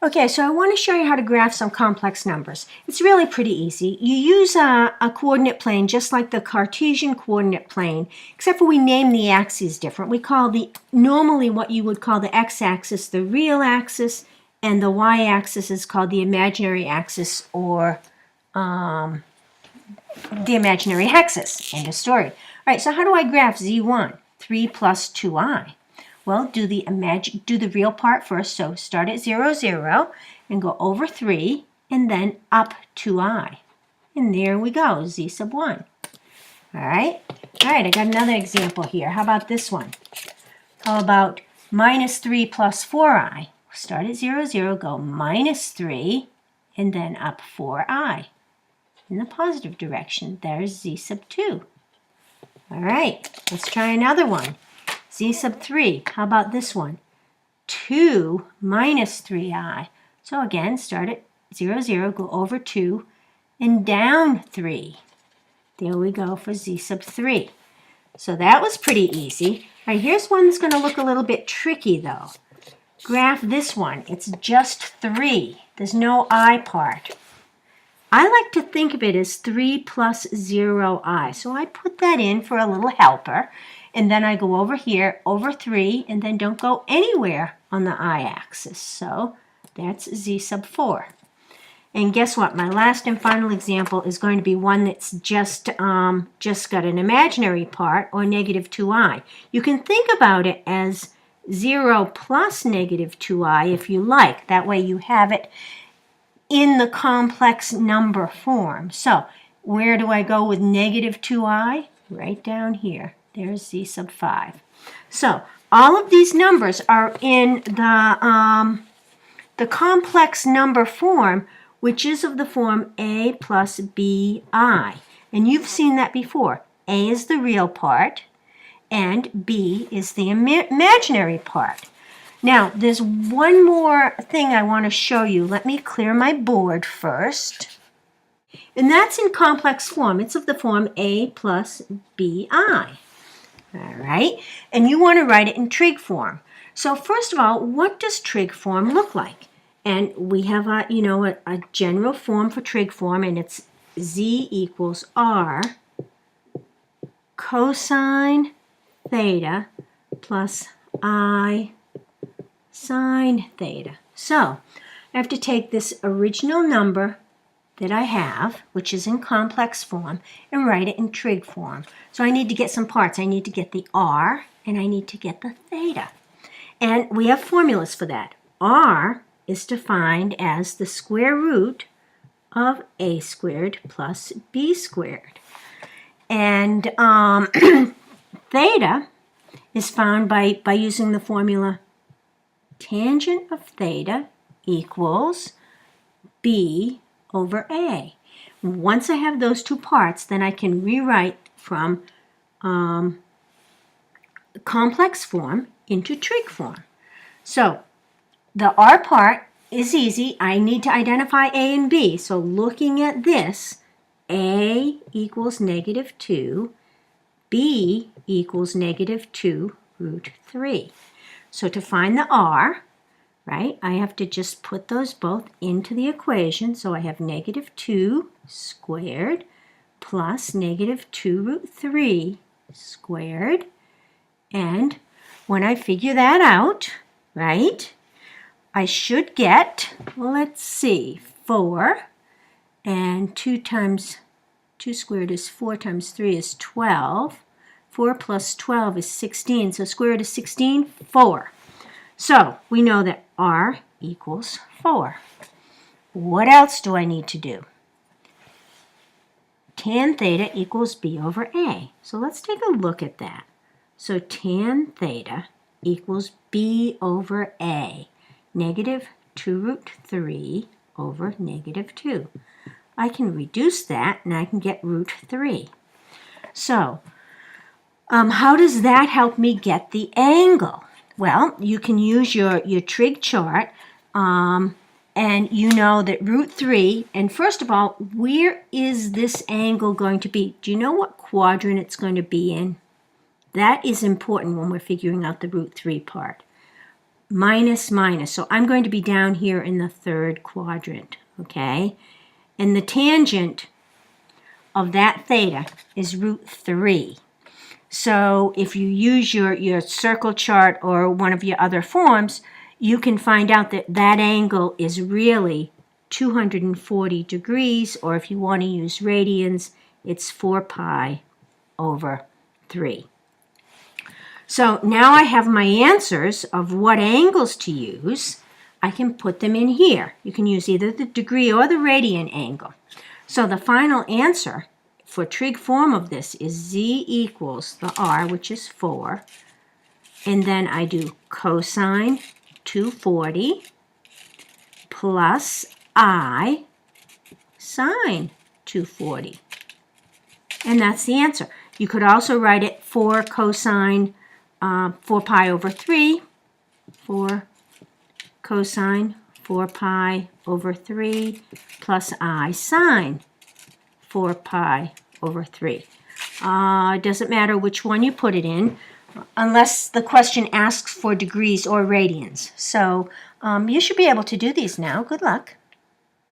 Okay, so I want to show you how to graph some complex numbers. It's really pretty easy. You use a coordinate plane just like the Cartesian coordinate plane, except for we name the axes different. We call normally what you would call the x-axis the real axis, and the y-axis is called the imaginary axis or the imaginary hexes. End of story. All right, so how do I graph z1? 3 plus 2i. Well, do the real part first. So start at 0, 0, and go over 3, and then up 2i. And there we go, z sub 1. All right, I got another example here. How about this one? How about minus 3 plus 4i? Start at 0, 0, go minus 3, and then up 4i. In the positive direction, there's z sub 2. All right, let's try another one. Z sub 3, how about this one? 2 minus 3i. So again, start at 0, 0, go over 2, and down 3. There we go for z sub 3. So that was pretty easy. All right, here's one that's going to look a little bit tricky, though. Graph this one. It's just 3. There's no I part. I like to think of it as 3 plus 0i. So I put that in for a little helper. And then I go over here, over 3, and then don't go anywhere on the I-axis. So that's z sub 4. And guess what? My last and final example is going to be one that's just got an imaginary part, or negative 2i. You can think about it as 0 plus negative 2i if you like. That way you have it in the complex number form. So where do I go with negative 2i? Right down here. There's z sub 5. So all of these numbers are in the complex number form, which is of the form a plus bi. And you've seen that before. A is the real part, and b is the imaginary part. Now, there's one more thing I want to show you. Let me clear my board first. And that's in complex form. It's of the form a plus bi. All right, and you want to write it in trig form. So first of all, what does trig form look like? And we have a general form for trig form, and it's z equals r cosine theta plus I sine theta. So I have to take this original number that I have, which is in complex form, and write it in trig form. So I need to get some parts. I need to get the r, and I need to get the theta. And we have formulas for that. R is defined as the square root of a squared plus b squared. And theta is found by using the formula tangent of theta equals b over a. Once I have those two parts, then I can rewrite from complex form into trig form. So the r part is easy. I need to identify a and b. So looking at this, a equals negative 2, b equals negative 2 root 3. So to find the r, right, I have to just put those both into the equation. So I have negative 2 squared plus negative 2 root 3 squared. And when I figure that out, right, I should get, well, let's see, 4. And 2 squared is 4 times 3 is 12. 4 plus 12 is 16. So square root of 16, 4. So we know that r equals 4. What else do I need to do? Tan theta equals b over a. So let's take a look at that. So tan theta equals b over a. Negative 2 root 3 over negative 2. I can reduce that, and I can get root 3. So how does that help me get the angle? Well, you can use your trig chart, and you know that root 3, and first of all, where is this angle going to be? Do you know what quadrant it's going to be in? That is important when we're figuring out the root 3 part. minus minus. So I'm going to be down here in the third quadrant, okay? And the tangent of that theta is root 3. So if you use your circle chart or one of your other forms, you can find out that that angle is really 240 degrees, or if you want to use radians, it's 4 pi over 3. So now I have my answers of what angles to use. I can put them in here. You can use either the degree or the radian angle. So the final answer for trig form of this is z equals the r, which is 4, and then I do cosine 240 plus I sine 240. And that's the answer. You could also write it 4 cosine 4 pi over 3, 4 cosine 4 pi over 3 plus I sine 4 pi over 3. It doesn't matter which one you put it in, unless the question asks for degrees or radians. So you should be able to do these now. Good luck.